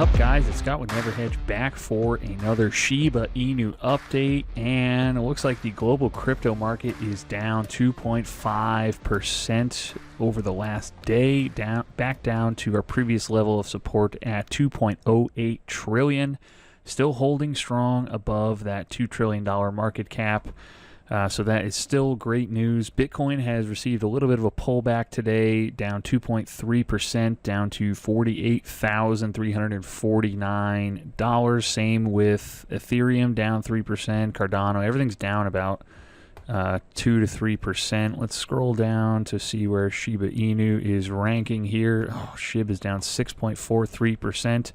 up, guys? It's Scott with Hedge back for another Shiba Inu update, and it looks like the global crypto market is down 2.5% over the last day, back down to our previous level of support at 2.08 trillion. Still holding strong above that $2 trillion market cap. So that is still great news. Bitcoin has received a little bit of a pullback today, down 2.3%, down to $48,349. Same with Ethereum, down 3%. Cardano, everything's down about 2 to 3%. Let's scroll down to see where Shiba Inu is ranking here. Oh, Shib is down 6.43%,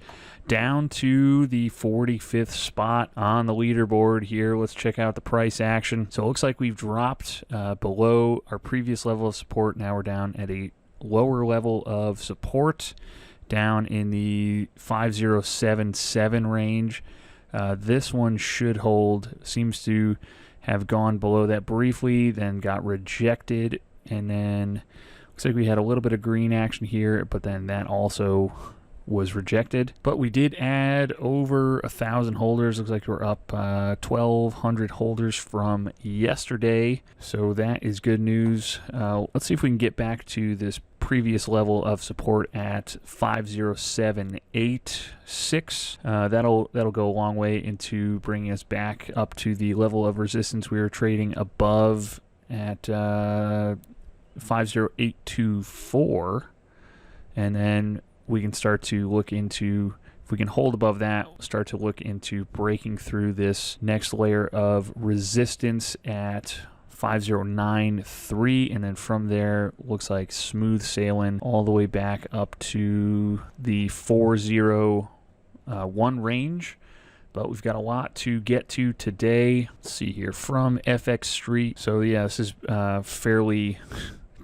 down to the 45th spot on the leaderboard here. Let's check out the price action. So it looks like we've dropped below our previous level of support. Now we're down at a lower level of support, down in the 5077 range. This one should hold. Seems to have gone below that briefly, then got rejected, and then looks like we had a little bit of green action here, but then that also was rejected. But we did add over 1,000 holders. Looks like we're up 1,200 holders from yesterday, so that is good news. Let's see if we can get back to this previous level of support at 50786. That'll go a long way into bringing us back up to the level of resistance we were trading above at 50824, and then we can start to look into, if we can hold above that, start to look into breaking through this next layer of resistance at 5093, and then from there looks like smooth sailing all the way back up to the 401 range. But we've got a lot to get to today. Let's see here from FX Street. So yeah, this is fairly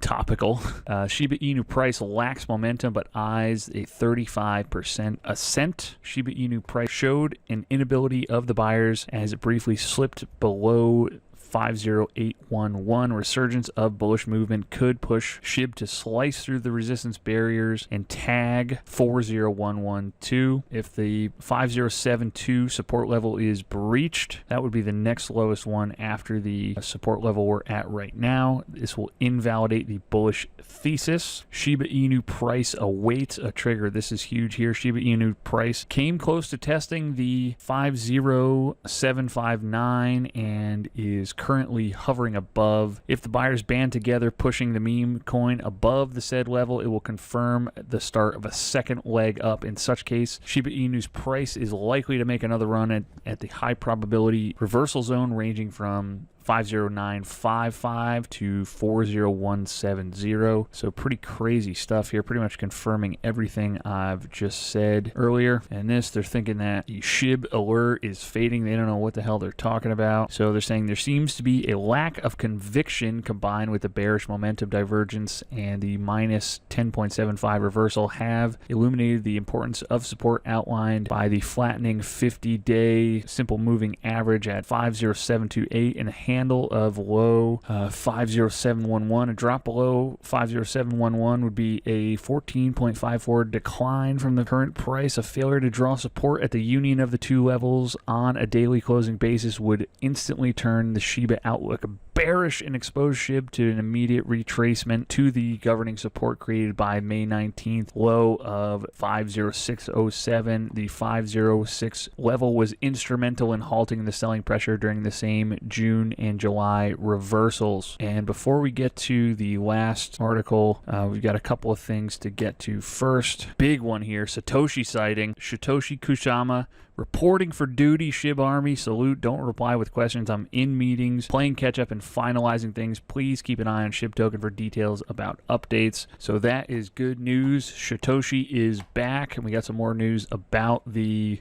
topical. Shiba Inu price lacks momentum but eyes a 35% ascent. Shiba Inu price showed an inability of the buyers as it briefly slipped below 50811. Resurgence of bullish movement could push Shib to slice through the resistance barriers and tag 40112. If the 5072 support level is breached, that would be the next lowest one after the support level we're at right now. This will invalidate the bullish thesis. Shiba Inu price awaits a trigger. This is huge here. Shiba Inu price came close to testing the 50759 and is currently hovering above. If the buyers band together pushing the meme coin above the said level, it will confirm the start of a second leg up. In such case, Shiba Inu's price is likely to make another run at the high probability reversal zone ranging from 50955 to 40170. So pretty crazy stuff here, pretty much confirming everything I've just said earlier. And this, they're thinking that the Shib alert is fading. They don't know what the hell they're talking about. So they're saying there seems to be a lack of conviction combined with the bearish momentum divergence, and the minus 10.75 reversal have illuminated the importance of support outlined by the flattening 50-day simple moving average at 50728 and a handle of low 50711. A drop below 50711 would be a 14.54 decline from the current price. A failure to draw support at the union of the two levels on a daily closing basis would instantly turn the Shiba outlook bearish and expose Shib to an immediate retracement to the governing support created by May 19th low of 50607. The 506 level was instrumental in halting the selling pressure during the same June and July reversals. And before we get to the last article, we've got a couple of things to get to. First, big one here, Satoshi sighting. Satoshi Kusama reporting for duty. Shib Army, salute. Don't reply with questions. I'm in meetings, playing catch up and finalizing things. Please keep an eye on Shib Token for details about updates. So that is good news. Satoshi is back, and we got some more news about the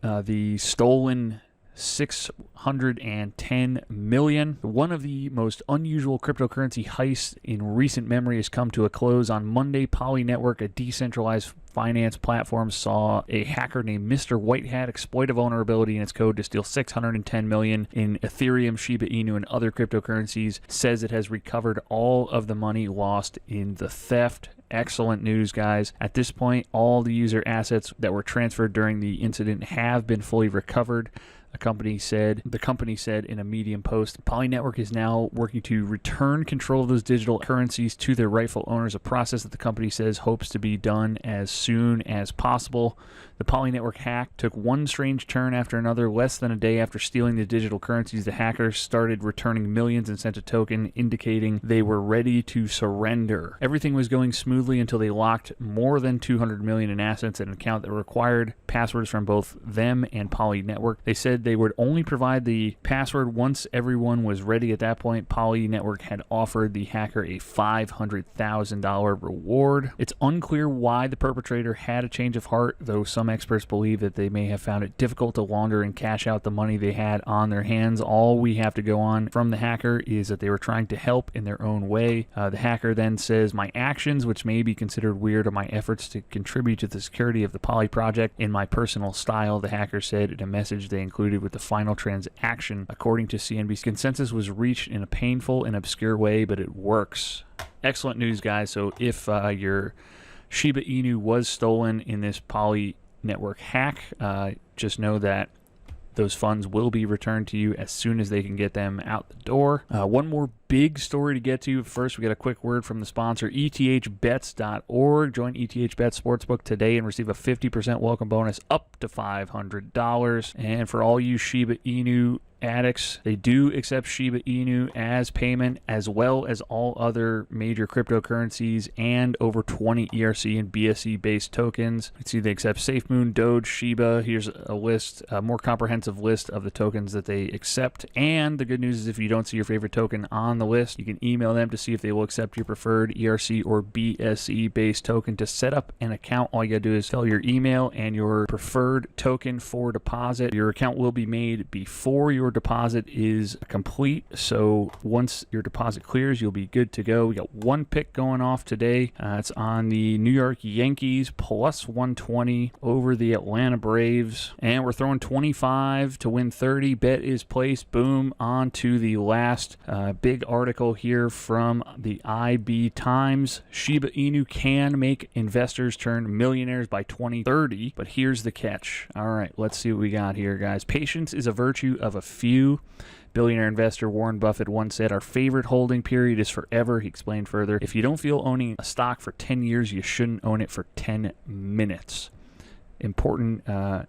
stolen $610 million. One of the most unusual cryptocurrency heists in recent memory has come to a close on Monday. Poly Network, a decentralized finance platform, saw a hacker named Mr. Whitehat exploit a vulnerability in its code to steal $610 million in Ethereum, Shiba Inu, and other cryptocurrencies. Says it has recovered all of the money lost in the theft. Excellent news, guys. At this point, all the user assets that were transferred during the incident have been fully recovered. The company said in a Medium post. Poly Network is now working to return control of those digital currencies to their rightful owners, a process that the company says hopes to be done as soon as possible. The Poly Network hack took one strange turn after another. Less than a day after stealing the digital currencies, the hackers started returning millions and sent a token indicating they were ready to surrender. Everything was going smoothly until they locked more than $200 million in assets in an account that required passwords from both them and Poly Network. They said they would only provide the password once everyone was ready. At that point, Poly Network had offered the hacker a $500,000 reward. It's unclear why the perpetrator had a change of heart, though some experts believe that they may have found it difficult to launder and cash out the money they had on their hands. All we have to go on from the hacker is that they were trying to help in their own way. The hacker then says, "My actions, which may be considered weird, are my efforts to contribute to the security of the Poly project in my personal style," the hacker said in a message they included with the final transaction. According to CNBC, consensus was reached in a painful and obscure way, but it works. Excellent news, guys. So if your Shiba Inu was stolen in this Poly Network hack, just know that those funds will be returned to you as soon as they can get them out the door. One more big story to get to. First, we got a quick word from the sponsor, ETHBets.org. Join ETHBets Sportsbook today and receive a 50% welcome bonus up to $500. And for all you Shiba Inu addicts, they do accept Shiba Inu as payment, as well as all other major cryptocurrencies and over 20 ERC and BSC based tokens. You can see they accept SafeMoon, Doge, Shiba. Here's a list, a more comprehensive list of the tokens that they accept. And the good news is if you don't see your favorite token on the list, you can email them to see if they will accept your preferred ERC or BSC based token. To set up an account, all you gotta do is tell your email and your preferred token for deposit. Your account will be made before your deposit is complete, so once your deposit clears, you'll be good to go. We got one pick going off today. It's on the New York Yankees plus 120 over the Atlanta Braves, and we're throwing 25 to win 30. Bet is placed. Boom. On to the last big article here from the IB Times. Shiba Inu can make investors turn millionaires by 2030, but here's the catch. All right, let's see what we got here, guys. Patience is a virtue of a few. Billionaire investor Warren Buffett once said, "Our favorite holding period is forever." He explained further, "If you don't feel owning a stock for 10 years, you shouldn't own it for 10 minutes. Important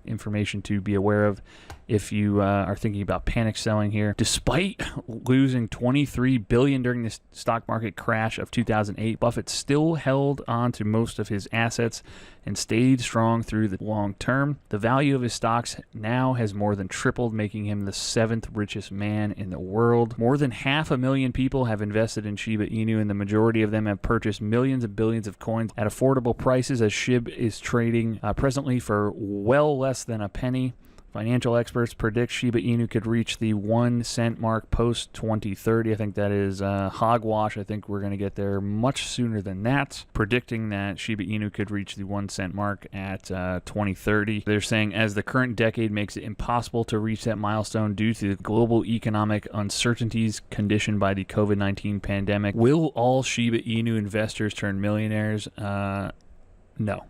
information to be aware of if you are thinking about panic selling here. Despite losing $23 billion during the stock market crash of 2008, Buffett still held on to most of his assets and stayed strong through the long term. The value of his stocks now has more than tripled, making him the 7th richest man in the world. More than 500,000 people have invested in Shiba Inu, and the majority of them have purchased millions and billions of coins at affordable prices, as Shib is trading presently for well less than a penny. Financial experts predict Shiba Inu could reach the 1 cent mark post 2030. I think that is hogwash. I think we're going to get there much sooner than that. Predicting that Shiba Inu could reach the 1 cent mark at 2030. They're saying as the current decade makes it impossible to reach that milestone due to the global economic uncertainties conditioned by the COVID-19 pandemic. Will all Shiba Inu investors turn millionaires? No.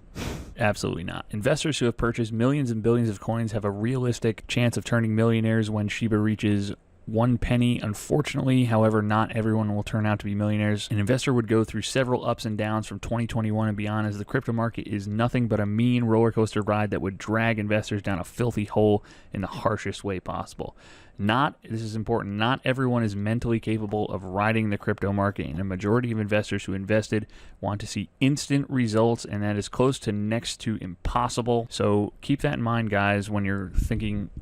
Absolutely not. Investors who have purchased millions and billions of coins have a realistic chance of turning millionaires when Shiba reaches 1 penny. Unfortunately, however, not everyone will turn out to be millionaires. An investor would go through several ups and downs from 2021 and beyond, as the crypto market is nothing but a mean roller coaster ride that would drag investors down a filthy hole in the harshest way possible. This is important, not everyone is mentally capable of riding the crypto market, and a majority of investors who invested want to see instant results, and that is close to next to impossible. So keep that in mind, guys, when you're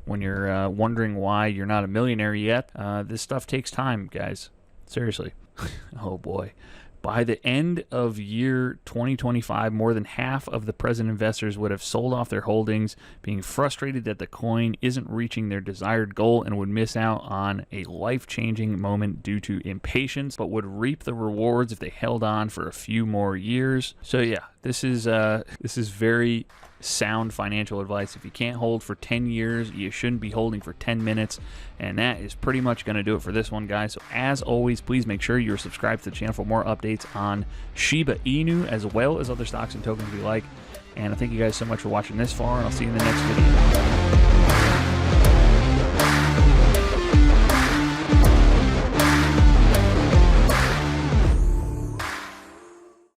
wondering why you're not a millionaire yet. This stuff takes time, guys. Seriously. Oh boy. By the end of year 2025, more than half of the present investors would have sold off their holdings, being frustrated that the coin isn't reaching their desired goal and would miss out on a life-changing moment due to impatience, but would reap the rewards if they held on for a few more years. So yeah, this is very sound financial advice. If you can't hold for 10 years, you shouldn't be holding for 10 minutes. And that is pretty much going to do it for this one, guys. So as always, please make sure you're subscribed to the channel for more updates on Shiba Inu as well as other stocks and tokens we like. And I thank you guys so much for watching this far, and I'll see you in the next video.